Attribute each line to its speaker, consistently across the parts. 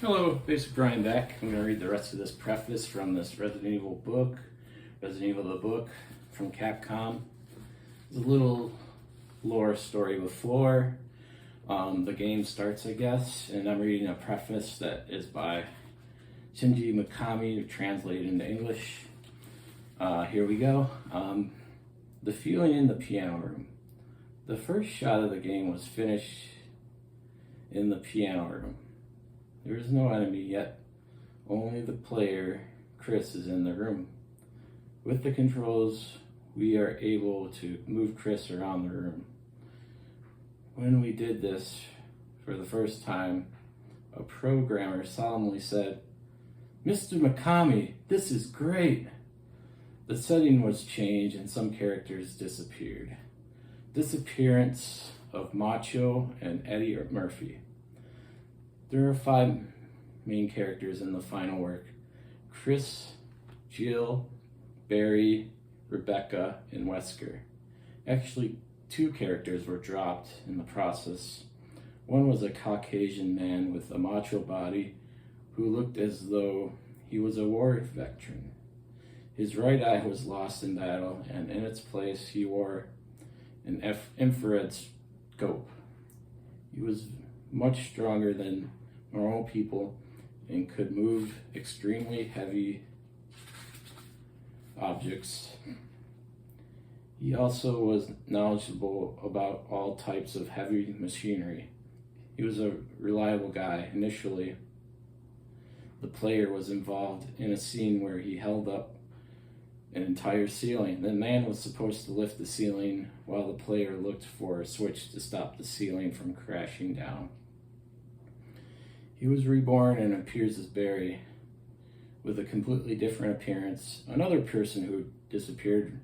Speaker 1: Hello, Basic Brian back. I'm going to read the rest of this preface from this Resident Evil book, Resident Evil the book from Capcom. It's a little lore story before the game starts, I guess, and I'm reading a preface that is by Shinji Mikami, translated into English. Here we go. The feeling in the piano room. The first shot of the game was finished in the piano room. There is no enemy yet, only the player, Chris, is in the room. With the controls, we are able to move Chris around the room. When we did this for the first time, a programmer solemnly said, "Mr. Mikami, this is great." The setting was changed and some characters disappeared. Disappearance of Macho and Eddie Murphy. There are 5 main characters in the final work: Chris, Jill, Barry, Rebecca, and Wesker. Actually, 2 characters were dropped in the process. One was a Caucasian man with a macho body who looked as though he was a war veteran. His right eye was lost in battle, and in its place he wore an infrared scope. He was much stronger than normal people and could move extremely heavy objects. He also was knowledgeable about all types of heavy machinery. He was a reliable guy. Initially, the player was involved in a scene where he held up an entire ceiling. The man was supposed to lift the ceiling while the player looked for a switch to stop the ceiling from crashing down. He was reborn and appears as Barry with a completely different appearance. Another person who disappeared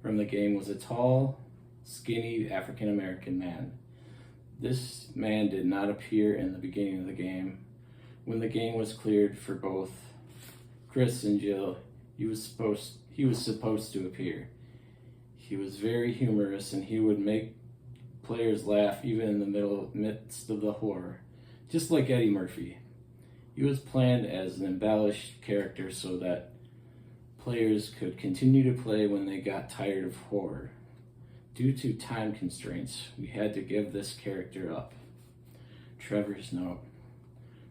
Speaker 1: from the game was a tall, skinny African-American man. This man did not appear in the beginning of the game. When the game was cleared for both Chris and Jill, he was supposed to appear. He was very humorous and he would make players laugh even in the midst of the horror. Just like Eddie Murphy. He was planned as an embellished character so that players could continue to play when they got tired of horror. Due to time constraints, we had to give this character up. Trevor's note.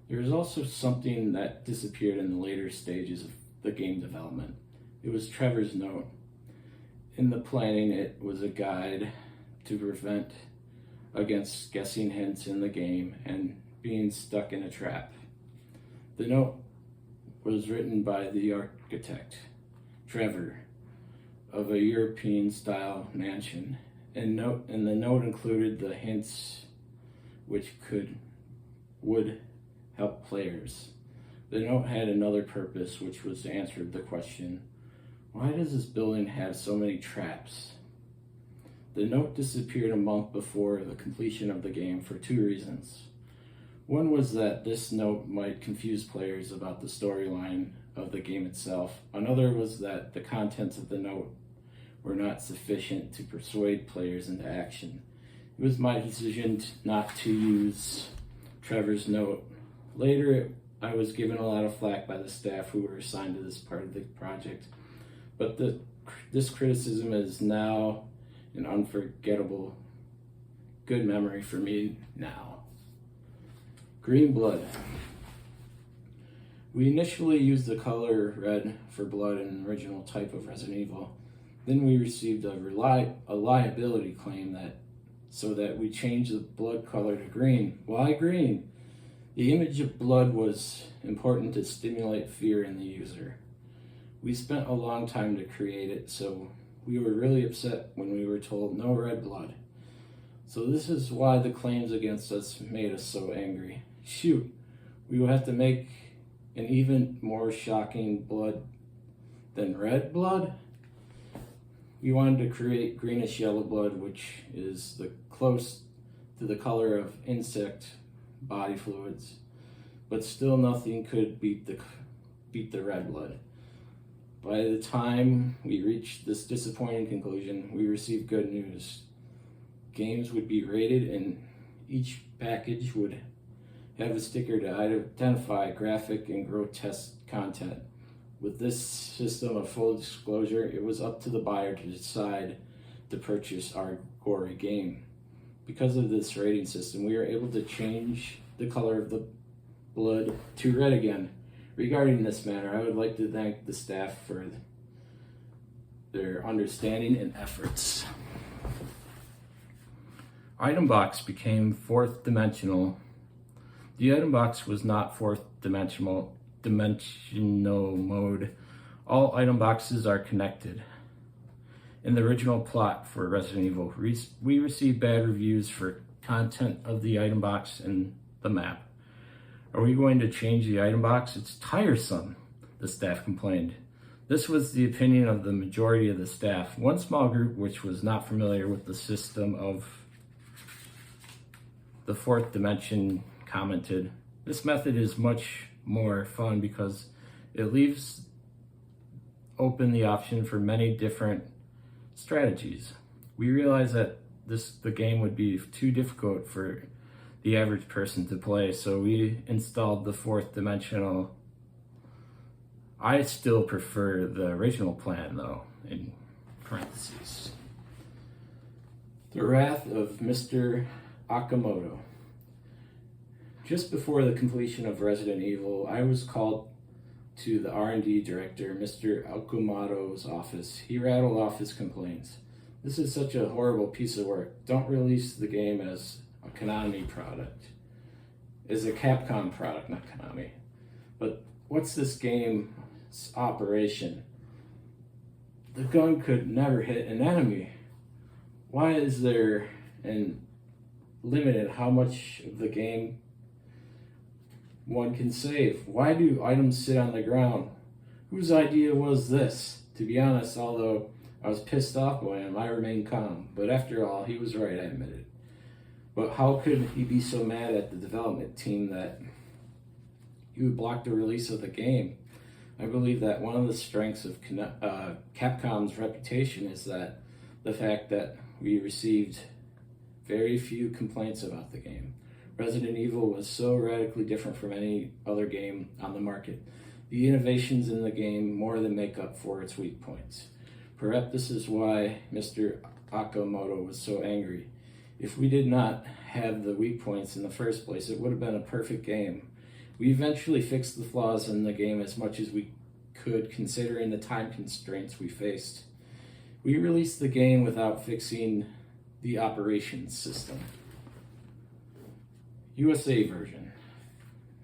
Speaker 1: There is also something that disappeared in the later stages of the game development. It was Trevor's note. In the planning, it was a guide to prevent against guessing hints in the game and being stuck in a trap. The note was written by the architect, Trevor, of a European-style mansion, and the note included the hints which would help players. The note had another purpose, which was to answer the question, why does this building have so many traps? The note disappeared a month before the completion of the game for 2 reasons. One was that this note might confuse players about the storyline of the game itself. Another was that the contents of the note were not sufficient to persuade players into action. It was my decision not to use Trevor's note. Later, I was given a lot of flack by the staff who were assigned to this part of the project, but this criticism is now an unforgettable good memory for me now. Green blood. We initially used the color red for blood in the original type of Resident Evil. Then we received a liability claim so that we changed the blood color to green. Why green? The image of blood was important to stimulate fear in the user. We spent a long time to create it, so we were really upset when we were told no red blood. So this is why the claims against us made us so angry. Shoot, we would have to make an even more shocking blood than red blood? We wanted to create greenish yellow blood, which is close to the color of insect body fluids, but still nothing could beat the red blood. By the time we reached this disappointing conclusion, we received good news. Games would be rated and each package would have a sticker to identify graphic and grotesque content. With this system of full disclosure, it was up to the buyer to decide to purchase our gory game. Because of this rating system, we are able to change the color of the blood to red again. Regarding this matter, I would like to thank the staff for their understanding and efforts. Item box became fourth dimensional. The item box was not fourth dimensional mode. All item boxes are connected. In the original plot for Resident Evil, we received bad reviews for content of the item box and the map. Are we going to change the item box? It's tiresome, the staff complained. This was the opinion of the majority of the staff. One small group, which was not familiar with the system of the fourth dimension, commented, "This method is much more fun because it leaves open the option for many different strategies. We realized that the game would be too difficult for the average person to play, so we installed the fourth dimensional. I still prefer the original plan, though," in parentheses. The Wrath of Mr. Okamoto. Just before the completion of Resident Evil, I was called to the R&D director, Mr. Okamoto's office. He rattled off his complaints. "This is such a horrible piece of work. Don't release the game as a Konami product. Is a Capcom product, not Konami. But what's this game's operation? The gun could never hit an enemy. Why is there an limited how much of the game one can save? Why do items sit on the ground? Whose idea was this?" To be honest, although I was pissed off by him, I remained calm. But after all, he was right, I admitted. But how could he be so mad at the development team that he would block the release of the game? I believe that one of the strengths of Capcom's reputation is that the fact that we received very few complaints about the game. Resident Evil was so radically different from any other game on the market. The innovations in the game more than make up for its weak points. Perhaps this is why Mr. Okamoto was so angry. If we did not have the weak points in the first place, it would have been a perfect game. We eventually fixed the flaws in the game as much as we could, considering the time constraints we faced. We released the game without fixing the operations system. USA version.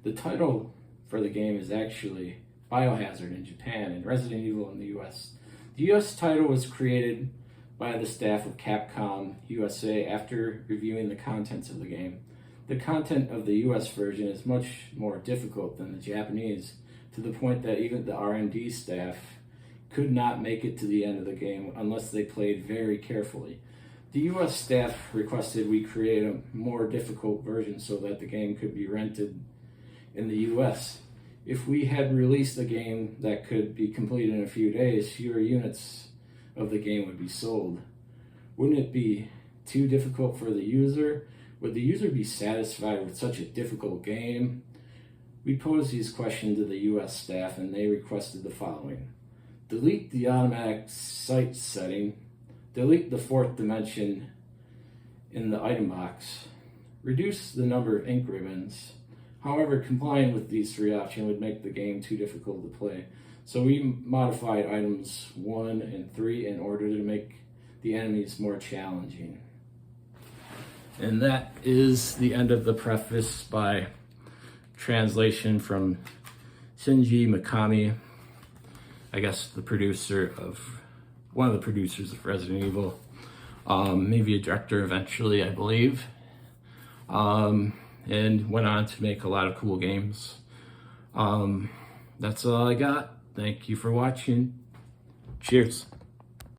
Speaker 1: The title for the game is actually Biohazard in Japan and Resident Evil in the US. The US title was created by the staff of Capcom USA after reviewing the contents of the game. The content of the US version is much more difficult than the Japanese, to the point that even the R&D staff could not make it to the end of the game unless they played very carefully. The US staff requested we create a more difficult version so that the game could be rented in the US. If we had released a game that could be completed in a few days, fewer units of the game would be sold. Wouldn't it be too difficult for the user? Would the user be satisfied with such a difficult game? We posed these questions to the US staff and they requested the following. Delete the automatic sight setting. Delete the fourth dimension in the item box. Reduce the number of ink ribbons. However, complying with these three options would make the game too difficult to play. So we modified items 1 and 3 in order to make the enemies more challenging. And that is the end of the preface by translation from Shinji Mikami, I guess one of the producers of Resident Evil, maybe a director eventually, I believe, and went on to make a lot of cool games. That's all I got. Thank you for watching. Cheers.